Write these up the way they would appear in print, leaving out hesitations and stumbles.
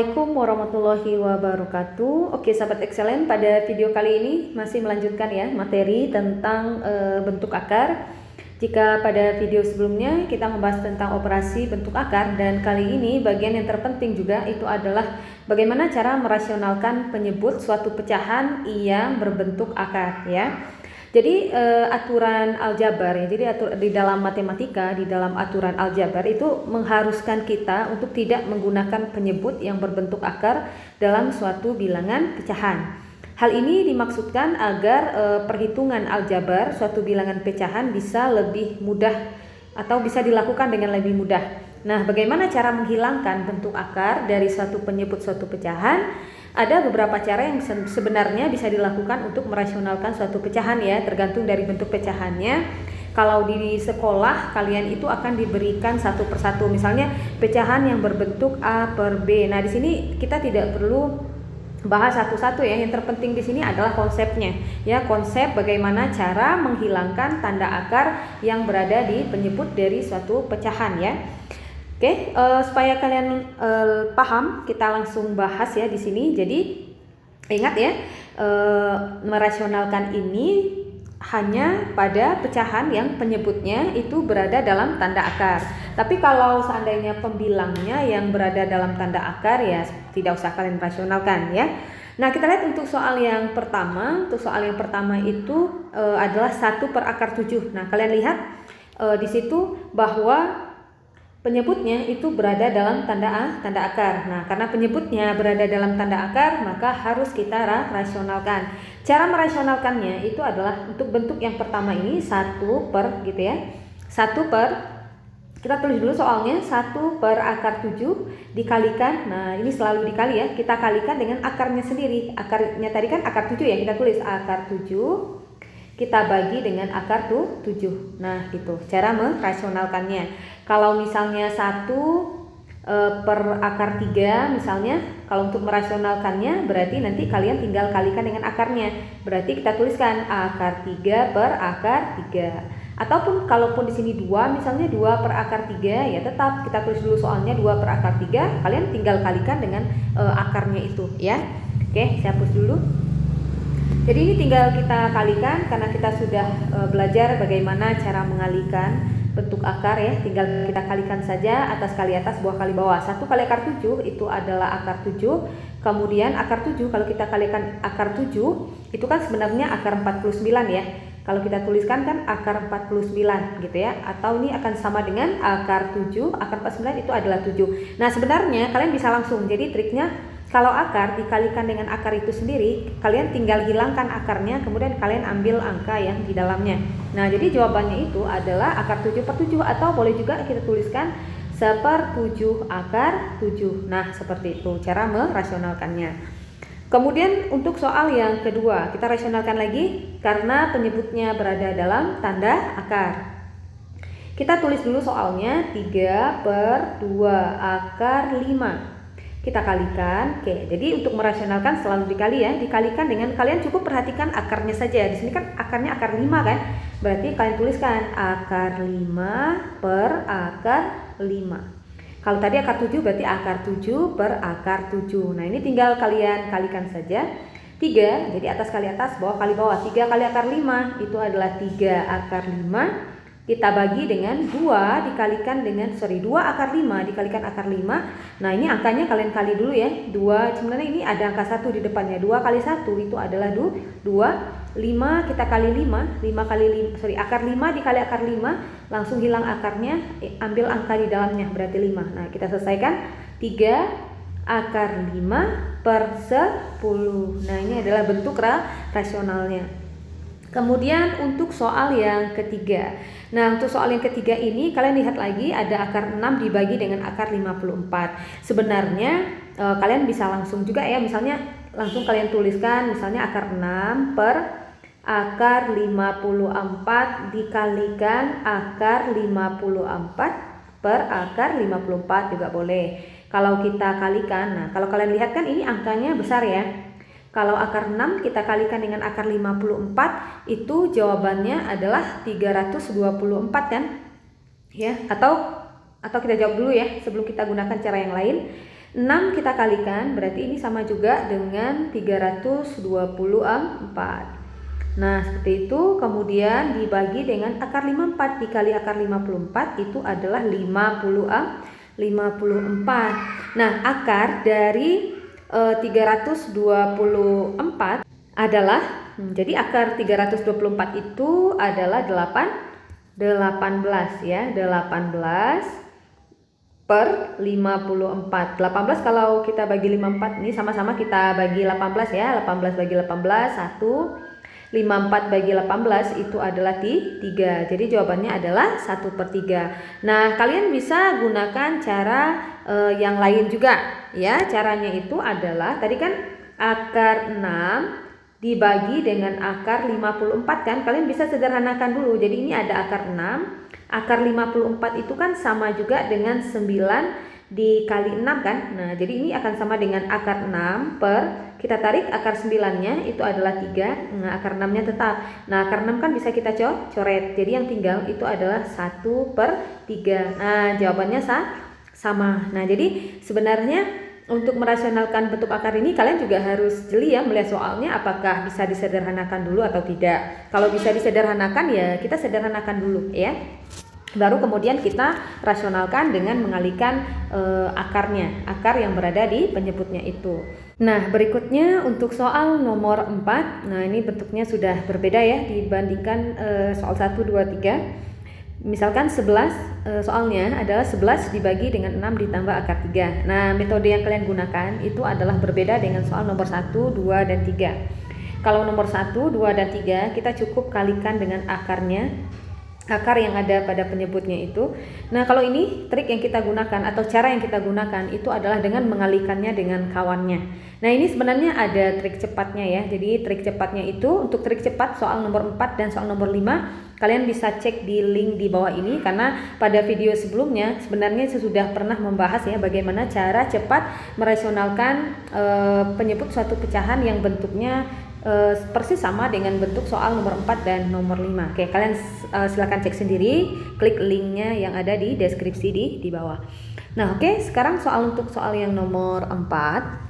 Assalamualaikum warahmatullahi wabarakatuh. Oke sahabat excellent, pada video kali ini masih melanjutkan ya materi tentang bentuk akar. Jika pada video sebelumnya kita membahas tentang operasi bentuk akar, dan kali ini bagian yang terpenting juga itu adalah bagaimana cara merasionalkan penyebut suatu pecahan yang berbentuk akar ya. Jadi aturan aljabar ya, jadi di dalam matematika, di dalam aturan aljabar itu mengharuskan kita untuk tidak menggunakan penyebut yang berbentuk akar dalam suatu bilangan pecahan. Hal ini dimaksudkan agar perhitungan aljabar suatu bilangan pecahan bisa lebih mudah atau bisa dilakukan dengan lebih mudah. Nah, bagaimana cara menghilangkan bentuk akar dari suatu penyebut suatu pecahan? Ada beberapa cara yang sebenarnya bisa dilakukan untuk merasionalkan suatu pecahan ya, tergantung dari bentuk pecahannya. Kalau di sekolah kalian itu akan diberikan satu persatu, misalnya pecahan yang berbentuk A per B. Nah, di sini kita tidak perlu bahas satu-satu ya. Yang terpenting di sini adalah konsepnya ya, konsep bagaimana cara menghilangkan tanda akar yang berada di penyebut dari suatu pecahan ya. Oke, supaya kalian paham, kita langsung bahas ya di sini. Jadi ingat ya, merasionalkan ini hanya pada pecahan yang penyebutnya itu berada dalam tanda akar. Tapi kalau seandainya pembilangnya yang berada dalam tanda akar ya tidak usah kalian rasionalkan ya. Nah, kita lihat untuk soal yang pertama. Untuk soal yang pertama itu adalah 1 per akar 7. Nah, kalian lihat di situ bahwa penyebutnya itu berada dalam tanda akar. Nah, karena penyebutnya berada dalam tanda akar, maka harus kita rasionalkan. Cara merasionalkannya itu adalah untuk bentuk yang pertama ini 1 per gitu ya. 1 per, kita tulis dulu soalnya, 1 per akar 7 dikalikan. Nah, ini selalu dikali ya. Kita kalikan dengan akarnya sendiri. Akarnya tadi kan akar 7 ya. Kita tulis akar 7. Kita bagi dengan akar 7. Nah, gitu cara merasionalkannya. Kalau misalnya 1 per akar 3 misalnya, kalau untuk merasionalkannya berarti nanti kalian tinggal kalikan dengan akarnya. Berarti kita tuliskan akar 3 per akar 3. Ataupun kalaupun di sini 2 misalnya 2 per akar 3 ya tetap kita tulis dulu soalnya 2 per akar 3, kalian tinggal kalikan dengan akarnya itu ya. Oke, saya hapus dulu. Jadi ini tinggal kita kalikan karena kita sudah belajar bagaimana cara mengalihkan bentuk akar ya. Tinggal kita kalikan saja atas kali atas, bawah kali bawah. 1 kali akar 7 itu adalah akar 7. Kemudian akar 7 kalau kita kalikan akar 7 itu kan sebenarnya akar 49 ya. Kalau kita tuliskan kan akar 49 gitu ya. Atau ini akan sama dengan akar 7, akar 49 itu adalah 7. Nah, sebenarnya kalian bisa langsung. Jadi triknya kalau akar dikalikan dengan akar itu sendiri, kalian tinggal hilangkan akarnya, kemudian kalian ambil angka yang di dalamnya. Nah, jadi jawabannya itu adalah akar 7 per 7, atau boleh juga kita tuliskan 1/7 akar 7. Nah, seperti itu cara merasionalkannya. Kemudian untuk soal yang kedua, kita rasionalkan lagi karena penyebutnya berada dalam tanda akar. Kita tulis dulu soalnya 3 per 2 akar 5. Kita kalikan. Oke, jadi untuk merasionalkan selalu dikali ya. Dikalikan dengan, kalian cukup perhatikan akarnya saja. Di sini kan akarnya akar 5 kan. Berarti kalian tuliskan akar 5 per akar 5. Kalau tadi akar 7 berarti akar 7 per akar 7. Nah, ini tinggal kalian kalikan saja. 3, jadi atas kali atas, bawah kali bawah. 3 kali akar 5 itu adalah 3 akar 5. Kita bagi dengan 2 dikalikan dengan 2 akar 5 dikalikan akar 5. Nah, ini angkanya kalian kali dulu ya. 2, sebenarnya ini ada angka 1 di depannya. 2 kali 1 itu adalah 2. 5 kita kali 5. 5 kali 5, akar 5 dikali akar 5. Langsung hilang akarnya, ambil angka di dalamnya, berarti 5. Nah, kita selesaikan 3 akar 5 per 10. Nah, ini adalah bentuk rasionalnya. Kemudian untuk soal yang ketiga. Nah, untuk soal yang ketiga ini kalian lihat lagi ada akar 6 dibagi dengan akar 54. Sebenarnya kalian bisa langsung juga ya, misalnya langsung kalian tuliskan misalnya akar 6 per akar 54 dikalikan akar 54 per akar 54 juga boleh. Kalau kita kalikan, nah kalau kalian lihat kan ini angkanya besar ya. Kalau akar 6 kita kalikan dengan akar 54, itu jawabannya adalah 324 kan? Ya, atau kita jawab dulu ya sebelum kita gunakan cara yang lain. 6 kita kalikan, berarti ini sama juga dengan 324. Nah, seperti itu. Kemudian dibagi dengan akar 54 dikali akar 54 itu adalah 54. Nah, akar dari 324 adalah jadi akar 324 itu adalah 18 ya. 18 per 54. 18 kalau kita bagi 54 ini sama-sama kita bagi 18 ya. 18 bagi 18 1. 54 bagi 18 itu adalah 3. Jadi jawabannya adalah 1/3. Nah, kalian bisa gunakan cara yang lain juga ya. Caranya itu adalah tadi kan akar 6 dibagi dengan akar 54 kan. Kalian bisa sederhanakan dulu. Jadi ini ada akar 6. Akar 54 itu kan sama juga dengan 9 dikali 6 kan. Nah, jadi ini akan sama dengan akar 6 per kita tarik akar 9-nya itu adalah 3. Nah, akar 6-nya tetap. Nah, akar 6 kan bisa kita coret. Jadi yang tinggal itu adalah 1/3. Nah, jawabannya sama. Nah, jadi sebenarnya untuk merasionalkan bentuk akar ini kalian juga harus jeli ya melihat soalnya apakah bisa disederhanakan dulu atau tidak. Kalau bisa disederhanakan ya kita sederhanakan dulu ya. Baru kemudian kita rasionalkan dengan mengalihkan akarnya, akar yang berada di penyebutnya itu. Nah, berikutnya untuk soal nomor 4. Nah, ini bentuknya sudah berbeda ya dibandingkan soal 1, 2, 3. Misalkan 11 soalnya adalah 11 dibagi dengan 6 ditambah akar 3. Nah, metode yang kalian gunakan itu adalah berbeda dengan soal nomor 1, 2, dan 3. Kalau nomor 1, 2, dan 3 kita cukup kalikan dengan akarnya, akar yang ada pada penyebutnya itu. Nah, kalau ini trik yang kita gunakan atau cara yang kita gunakan itu adalah dengan mengalihkannya dengan kawannya. Nah, ini sebenarnya ada trik cepatnya ya. Jadi trik cepatnya itu untuk trik cepat soal nomor 4 dan soal nomor 5 kalian bisa cek di link di bawah ini karena pada video sebelumnya sebenarnya saya sudah pernah membahas ya bagaimana cara cepat merasionalkan penyebut suatu pecahan yang bentuknya persis sama dengan bentuk soal nomor 4 dan nomor 5. Oke, kalian silakan cek sendiri, klik linknya yang ada di deskripsi di bawah. Nah, oke, sekarang untuk soal yang nomor 4.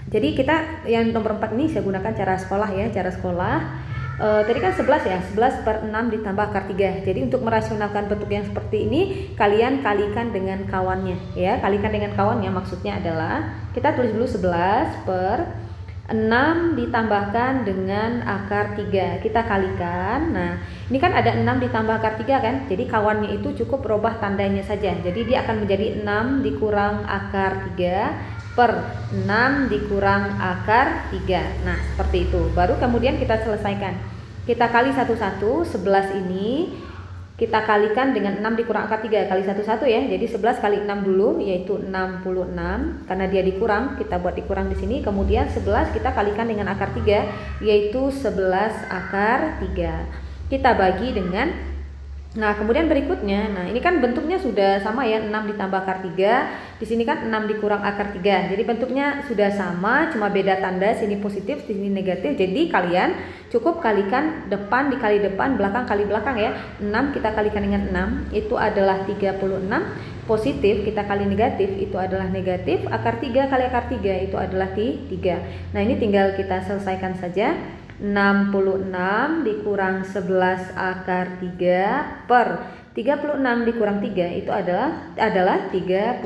Jadi kita yang nomor 4 ini saya gunakan cara sekolah ya, cara sekolah. Tadi kan 11 ya, 11/6 ditambah akar 3. Jadi untuk merasionalkan bentuk yang seperti ini kalian kalikan dengan kawannya ya. Kalikan dengan kawannya maksudnya adalah kita tulis dulu 11/6 ditambahkan dengan akar 3. Kita kalikan. Nah, ini kan ada 6 ditambah akar 3 kan. Jadi kawannya itu cukup robah tandanya saja. Jadi dia akan menjadi 6 dikurang akar 3 per 6 dikurang akar 3. Nah, seperti itu. Baru kemudian kita selesaikan. Kita kali satu-satu. 11 ini kita kalikan dengan 6 dikurang akar 3 kali satu-satu ya. Jadi 11 kali 6 dulu yaitu 66 karena dia dikurang, kita buat dikurang di sini. Kemudian 11 kita kalikan dengan akar 3 yaitu 11 akar 3. Kita bagi dengan kemudian berikutnya, nah ini kan bentuknya sudah sama ya, 6 ditambah akar 3. Di sini kan 6 dikurang akar 3. Jadi bentuknya sudah sama, cuma beda tanda, sini positif, sini negatif. Jadi kalian cukup kalikan depan dikali depan, belakang kali belakang ya. 6 kita kalikan dengan 6 itu adalah 36. Positif kita kali negatif itu adalah negatif. Akar 3 kali akar 3 itu adalah 3. Nah, ini tinggal kita selesaikan saja. 66 dikurang 11 akar 3 per 36 dikurang 3 itu adalah 33.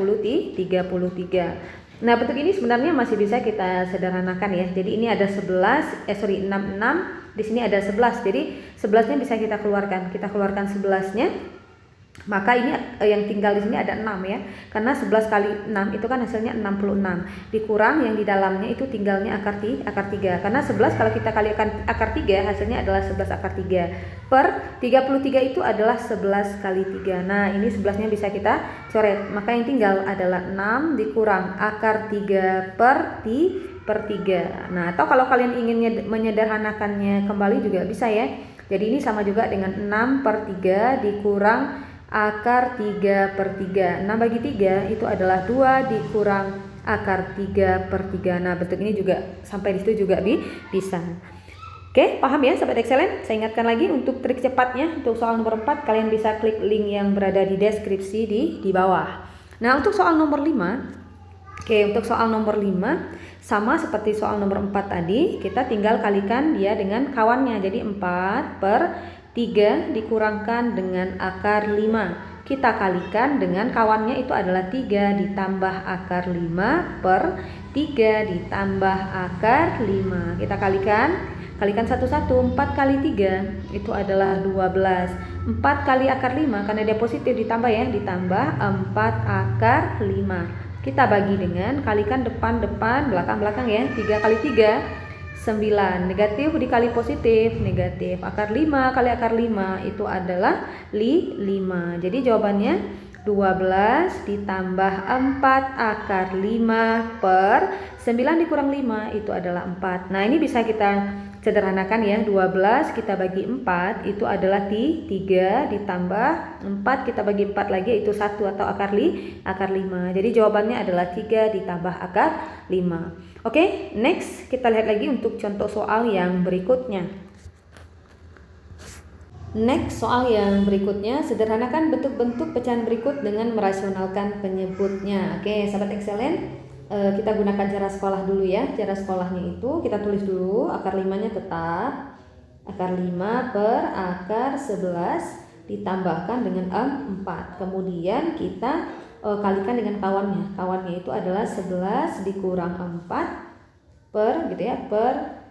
Nah, bentuk ini sebenarnya masih bisa kita sederhanakan ya. Jadi ini ada 66 di sini ada 11. Jadi 11-nya bisa kita keluarkan. Kita keluarkan 11-nya. Maka ini yang tinggal di sini ada 6 ya. Karena 11 kali 6 itu kan hasilnya 66. Dikurang yang di dalamnya itu tinggalnya akar 3. Karena 11 kalau kita kalikan akar 3 hasilnya adalah 11 akar 3 per 33 itu adalah 11 kali 3. Nah, ini 11-nya bisa kita coret. Maka yang tinggal adalah 6 dikurang akar 3 per 3. Nah, atau kalau kalian ingin menyederhanakannya kembali juga bisa ya. Jadi ini sama juga dengan 6/3 dikurang akar 3/3. 6 bagi 3 itu adalah 2 dikurang akar 3/3. Nah, bentuk ini juga sampai di situ juga bisa. Oke, paham ya Sobat Excellent? Saya ingatkan lagi untuk trik cepatnya untuk soal nomor 4 kalian bisa klik link yang berada di deskripsi di bawah. Nah, untuk soal nomor 5 Oke, untuk soal nomor 5 sama seperti soal nomor 4 tadi, kita tinggal kalikan dia dengan kawannya. Jadi 4 per 3 dikurangkan dengan akar 5. Kita kalikan dengan kawannya itu adalah 3 ditambah akar 5 per 3 ditambah akar 5. Kita kalikan satu-satu. 4 kali 3 itu adalah 12. 4 kali akar 5 karena dia positif ditambah ya, ditambah 4 akar 5. Kita bagi dengan kalikan depan-depan, belakang-belakang ya. 3 kali 3 9. Negatif dikali positif, negatif. Akar 5 kali akar 5 itu adalah 5. Jadi jawabannya 12 ditambah 4 akar 5 per 9 dikurang 5 itu adalah 4. Nah, ini bisa kita sederhanakan ya. 12 kita bagi 4 itu adalah 3 ditambah 4 kita bagi 4 lagi itu 1 atau akar 5. Jadi jawabannya adalah 3 ditambah akar 5. Oke, next kita lihat lagi untuk contoh soal yang berikutnya. Next, soal yang berikutnya, sederhanakan bentuk-bentuk pecahan berikut dengan merasionalkan penyebutnya. Oke, sahabat excellent, kita gunakan cara sekolah dulu ya. Cara sekolahnya itu kita tulis dulu akar 5-nya tetap. Akar 5 per akar 11 ditambahkan dengan 4. Kemudian kita kalikan dengan kawannya. Kawannya itu adalah 11 dikurang 4 per gitu ya, per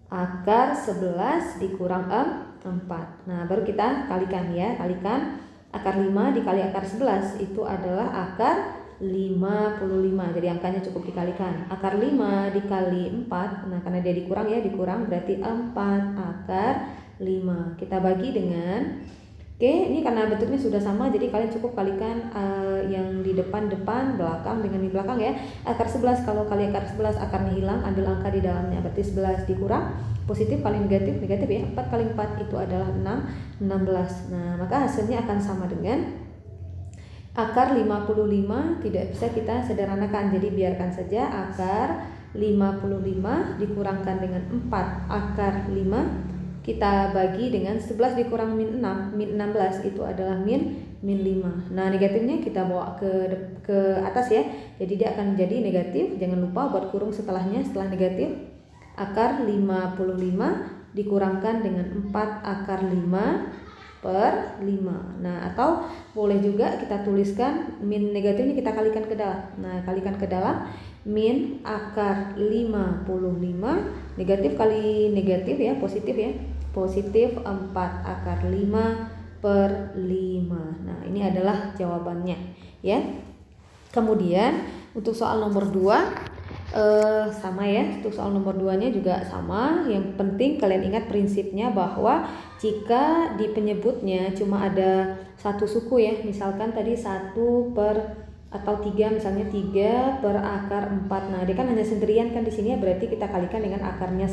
akar 11 dikurang 4. Nah, baru kita kalikan ya. Kalikan akar 5 dikali akar 11 itu adalah akar 55. Jadi angkanya cukup dikalikan. Akar 5 dikali 4. Nah, karena dia dikurang ya, dikurang berarti 4 akar 5. Kita bagi dengan ini karena bentuknya sudah sama, jadi kalian cukup kalikan yang di depan belakang dengan di belakang ya. Akar 11, kalau kali akar 11 akarnya hilang, ambil angka di dalamnya, berarti 11 dikurang positif kali negatif ya. 4 kali 4 itu adalah 16. Nah, maka hasilnya akan sama dengan akar 55. Tidak bisa kita sederhanakan, jadi biarkan saja akar 55 dikurangkan dengan 4 akar 5. Kita bagi dengan 11 dikurang min 6, min 16 itu adalah min 5. Nah, negatifnya kita bawa ke atas ya. Jadi dia akan jadi negatif. Jangan lupa buat kurung setelahnya, setelah negatif. Akar 55 dikurangkan dengan 4 akar 5 per 5. Nah, atau boleh juga kita tuliskan min negatifnya kita kalikan ke dalam. Nah, kalikan ke dalam min akar 55 negatif kali negatif ya, positif ya. Positif 4 akar 5 per 5. Nah, ini adalah jawabannya ya. Kemudian untuk soal nomor 2 sama ya. Untuk soal nomor 2-nya juga sama. Yang penting kalian ingat prinsipnya bahwa jika di penyebutnya cuma ada satu suku ya, misalkan tadi 1 per atau 3, misalnya 3 per akar 4. Nah, dia kan hanya sendirian kan di sini ya, berarti kita kalikan dengan akarnya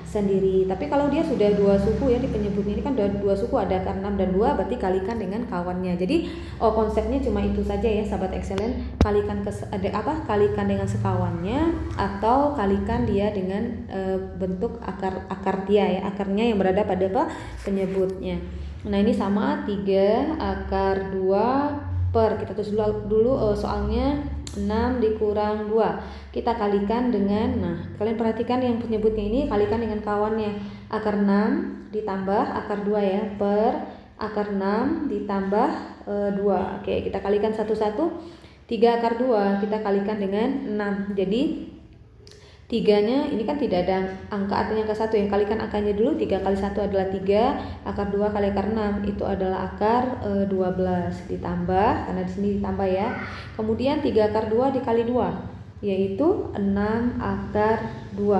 sendiri. Tapi kalau dia sudah 2 suku ya, di penyebutnya ini kan udah 2 suku, ada akar 6 dan 2, berarti kalikan dengan kawannya. Jadi konsepnya cuma itu saja ya sahabat excellent, kalikan kalikan dengan sekawannya atau kalikan dia dengan bentuk akar dia ya, akarnya yang berada pada penyebutnya. Nah, ini sama 3 akar 2 per, kita tulis dulu soalnya 6 dikurang 2. Kita kalikan dengan, nah kalian perhatikan yang penyebutnya ini kalikan dengan kawannya. Akar 6 ditambah akar 2 ya, per akar 6 ditambah 2. Oke, kita kalikan satu-satu. 3 akar 2 kita kalikan dengan 6. Jadi 3-nya ini kan tidak ada angka artinya angka 1 yang kalikan angkanya dulu. 3 kali 1 adalah 3, akar 2 kali akar 6 itu adalah akar 12 ditambah, karena di sini ditambah ya. Kemudian 3 akar 2 dikali 2 yaitu 6 akar 2.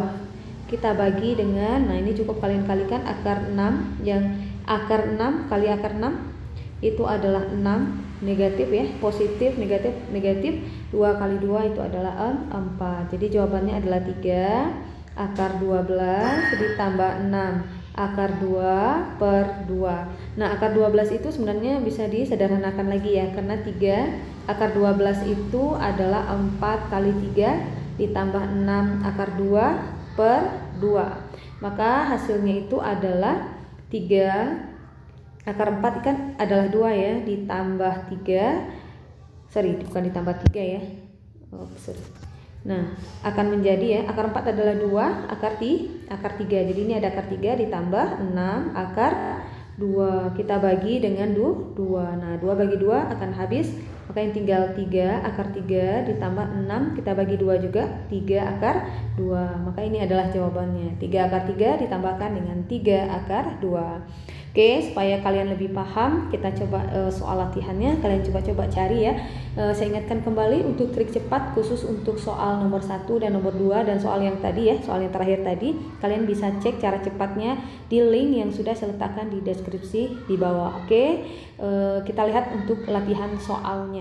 Kita bagi dengan, nah ini cukup kalian kalikan akar 6, yang akar 6 kali akar 6 itu adalah 6, negatif ya, positif negatif 2 kali 2 itu adalah 4. Jadi jawabannya adalah 3 akar 12 ditambah 6 akar 2 per 2. Nah, akar 12 itu sebenarnya bisa disederhanakan lagi ya, karena 3 akar 12 itu adalah 4 kali 3 ditambah 6 akar 2 per 2. Maka hasilnya itu adalah 3 akar 4 kan adalah 2 ya, ditambah 3, bukan ditambah 3 ya, sorry. Nah, akan menjadi ya, akar 4 adalah 2, akar 3. Jadi ini ada akar 3 ditambah 6 akar 2. Kita bagi dengan 2. Nah, 2 bagi 2 akan habis. Maka yang tinggal 3 akar 3 ditambah 6 kita bagi 2 juga, 3 akar 2. Maka ini adalah jawabannya. 3 akar 3 ditambahkan dengan 3 akar 2. Oke, supaya kalian lebih paham, kita coba soal latihannya. Kalian coba cari ya. Saya ingatkan kembali untuk trik cepat khusus untuk soal nomor 1 dan nomor 2 dan soal yang tadi ya, soal yang terakhir tadi. Kalian bisa cek cara cepatnya di link yang sudah saya letakkan di deskripsi di bawah. Oke, kita lihat untuk latihan soalnya.